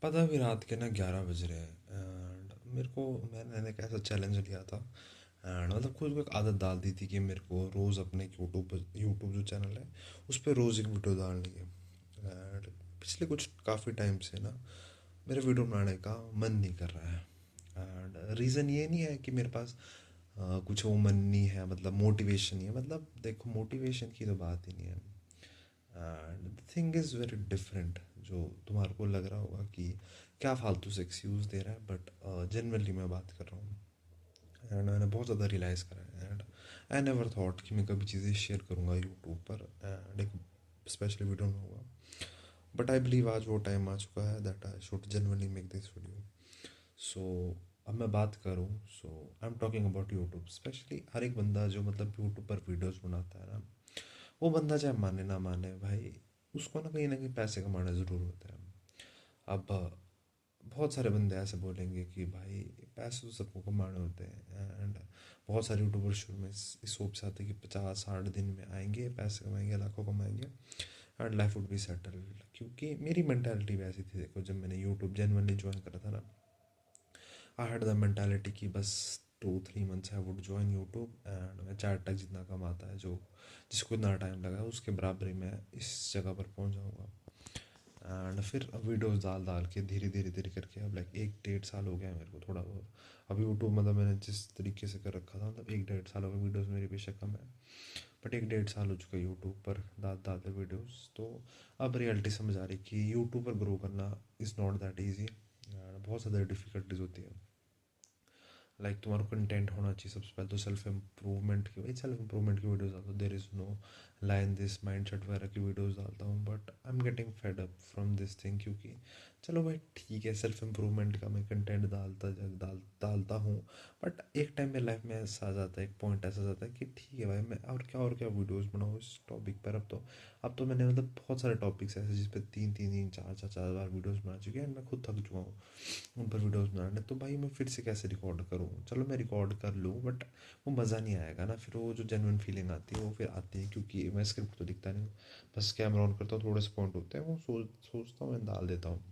पता भी रात के ना 11 बज रहे हैं एंड मेरे को मैंने एक ऐसा चैलेंज लिया था एंड मतलब खुद को एक आदत डाल दी थी कि मेरे को रोज़ अपने यूट्यूब जो चैनल है उस पर रोज़ एक वीडियो डालनी है। एंड पिछले कुछ काफ़ी टाइम से ना मेरे वीडियो बनाने का मन नहीं कर रहा है। एंड रीज़न ये नहीं है कि मेरे पास कुछ वो मन नहीं है, मतलब मोटिवेशन नहीं है। मतलब देखो, मोटिवेशन की तो बात ही नहीं है। And the thing is very different. जो तुम्हारे को लग रहा होगा कि क्या फालतू से एक्सक्यूज़ दे रहा है, बट जनरली मैं बात कर रहा हूँ। एंड मैंने बहुत ज़्यादा रियलाइज़ करा है एंड आई नेवर थॉट कि मैं कभी चीज़ें शेयर करूँगा यूट्यूब पर एंड एक स्पेशल वीडियो में होगा। बट आई बिलीव आज वो टाइम आ चुका है that I should generally make this video. So अब मैं बात करूँ, so I am talking about YouTube. Specially हर एक बंदा जो मतलब यूट्यूब पर वीडियोस बनाता है ना, वो बंदा चाहे माने ना माने भाई, उसको ना कहीं पैसे कमाना ज़रूर होता है। अब बहुत सारे बंदे ऐसे बोलेंगे कि भाई पैसे तो सबको कमाने होते हैं एंड बहुत सारे यूट्यूबर शुरू में इस होप से आते हैं कि 50-60 दिन में आएंगे, पैसे कमाएंगे, लाखों कमाएंगे and life would be settle. क्योंकि मेरी मेंटालिटी वैसी थी। देखो, जब मैंने यूट्यूब जेनुअनली ज्वाइन करा था ना, आई हैड द मेंटालिटी कि बस 2-3 months I would join YouTube and मैं 4 तक जितना कमाता है, जो जिसको इतना टाइम लगा उसके बराबर ही मैं इस जगह पर पहुंच जाऊंगा। एंड फिर वीडियोस डाल डाल के धीरे धीरे धीरे करके अब लाइक 1-1.5 साल हो गया है मेरे को थोड़ा बहुत। अब यूट्यूब मतलब मैंने जिस तरीके से कर रखा था, मतलब 1-1.5 साल हो गया। वीडियोस मेरी बेशक कम है, बट 1-1.5 साल हो चुका है यूट्यूब पर डाल डालते वीडियोस। तो अब रियलिटी समझ आ रही कि यूट्यूब पर ग्रो करना इज़ नॉट दैट ईजी। बहुत ज़्यादा डिफ़िकल्टीज होती है। लाइक तुम्हारा कंटेंट होना चाहिए सबसे पहले तो। सेल्फ इंप्रूवमेंट की वीडियोस डालता हूँ। There is no line this mindset वगैरह की वीडियोस डालता हूँ, but I am getting fed up from this thing. क्योंकि चलो भाई ठीक है, सेल्फ इंप्रूवमेंट का मैं कंटेंट डालता हूँ, बट एक टाइम में लाइफ में ऐसा आ जाता है, एक पॉइंट ऐसा आ जाता है कि ठीक है भाई, मैं और क्या वीडियोज़ बनाऊँ इस टॉपिक पर। अब तो मैंने मतलब बहुत सारे टॉपिक्स ऐसे जिस पर 3-3 दिन 4-4 बार वीडियोज़ बना चुके हैं एंड मैं खुद थक चुका हूँ उन पर वीडियोस बनाने। तो भाई मैं फिर से कैसे रिकॉर्ड करूँ? चलो मैं रिकॉर्ड कर लूँ, बट वो मज़ा नहीं आएगा ना। फिर वो जो जेन्युइन फीलिंग आती है वो फिर आती है, क्योंकि मैं स्क्रिप्ट तो लिखता नहीं हूँ। बस कैमरा ऑन करता हूँ, थोड़े से पॉइंट होते हैं वो सोचता हूँ, मैं डाल देता हूँ,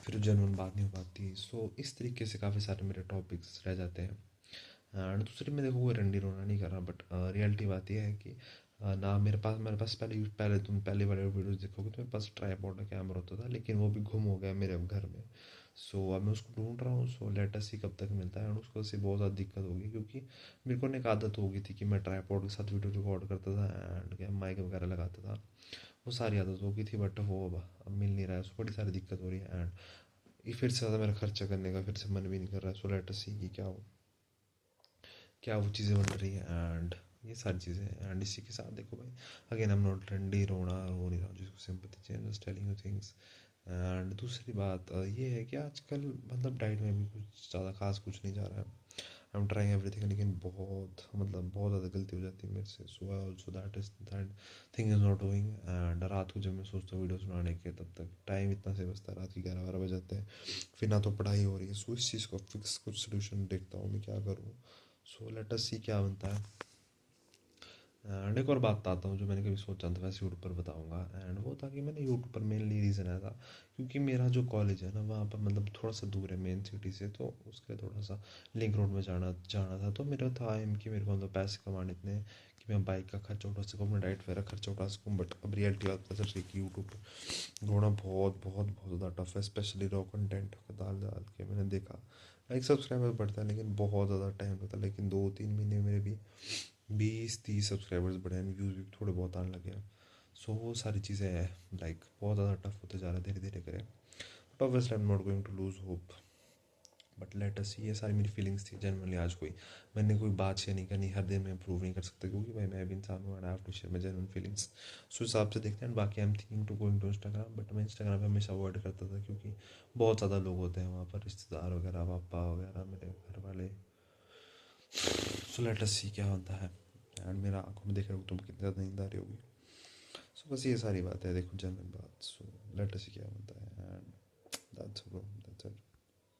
फिर जेन्युइन बात नहीं हो पाती। सो इस तरीके से काफ़ी सारे मेरे टॉपिक्स रह जाते हैं। एंड दूसरी में देखो, कोई रंडी रोना नहीं कर रहा, बट रियलिटी बात यह है कि ना मेरे पास पहले वाले वीडियोस देखोगे तो मेरे पास ट्राईपॉड का कैमरा होता था, लेकिन वो भी गुम हो गया मेरे घर में। सो अब मैं उसको ढूंढ रहा हूँ। सो लेट अस सी कब तक मिलता है। एंड उसको से बहुत ज़्यादा दिक्कत होगी, क्योंकि मेरे को ना एक आदत हो गई थी कि मैं ट्राईपॉड के साथ वीडियो रिकॉर्ड करता था एंड क्या माइक वगैरह लगाता था। वो सारी आदत हो गई थी, बट वो अब मिल नहीं रहा है। उसको बड़ी सारी दिक्कत हो रही है एंड ये फिर से ज़्यादा मेरा खर्चा करने का फिर से मन भी नहीं कर रहा है। सो लेट अस सी कि क्या वो चीज़ें बन रही हैं एंड ये सारी चीज़ें। एंड इसी के साथ देखो भाई, again I am not trendy रोना रो नहीं रहा हूँ जिसको सिंपैथी चाहिए, just telling you things. And दूसरी बात ये है कि आजकल मतलब डाइट में भी कुछ ज़्यादा खास कुछ नहीं जा रहा है। आई एम ट्राइंग एवरीथिंग, लेकिन बहुत ज़्यादा गलती हो जाती है मेरे से। So also that thing is not doing. And रात को जब मैं सोचता हूँ वीडियोज़ बनाने के, तब तक टाइम इतना से बजता है, रात के 11-12 बज जाते हैं। फिर ना तो पढ़ाई हो रही है। सो इस चीज़ को फिक्स कुछ सोल्यूशन देखता हूँ मैं क्या करूँ। सो लेट अस सी क्या बनता है। एंड एक और बात आता हूँ जो मैंने कभी सोचा था, वैसे यूट्यूब पर बताऊँगा। एंड वो था कि मैंने यूट्यूब पर मेनली रीज़न आया था क्योंकि मेरा जो कॉलेज है ना, वहाँ पर मतलब थोड़ा सा दूर है मेन सिटी से, तो उसके लिए थोड़ा सा लिंक रोड में जाना जाना था। तो मेरा था एम कि मेरे को मतलब पैसे कमाने इतने कि मैं बाइक का खर्चा उठा सकूँ, अपना डाइट वगैरह खर्चा उठा सकूँ। बट अब रियलिटी बात पता चल रही है कि यूट्यूब पर ढूंढना बहुत बहुत बहुत ज़्यादा टफ है, स्पेशली रॉ कंटेंट डाल डाल के मैंने देखा। लाइक सब्सक्राइबर बढ़ता है लेकिन बहुत ज़्यादा टाइम लगता है। लेकिन 2-3 महीने मेरे भी 20-30 सब्सक्राइबर्स बढ़े हैं, व्यूज़ भी थोड़े बहुत आने लगे हैं। सो वो सारी चीज़ें हैं, लाइक बहुत ज़्यादा टफ होते जा रहा है धीरे धीरे करें। But obviously I am not going to lose hope. But let us see. ये सारी मेरी फीलिंग्स थी जनरली। आज मैंने कोई बात शेयर नहीं करनी, हर दिन मैं इंप्रूव नहीं कर सकता, क्योंकि भाई मैं भी इंसान हूँ and I have to share my genuine feelings. So हिसाब से देखते हैं। बाकी I am thinking to going to Instagram, but मैं इंस्टाग्राम पे हमेशा अवॉइड करता था क्योंकि बहुत ज़्यादा लोग होते हैं वहाँ पर, रिश्तेदार वगैरह, पापा वगैरह, मेरे घर वाले। सो लेट अस सी क्या होता है। एंड मेरा आंखों में देख रहे हो तुम कितनी ज़्यादा नींद आ रही होगी। सो बस ये सारी बात है, देखो जनरल बात। सो लेट अस सी क्या होता है and that's bro, that's it.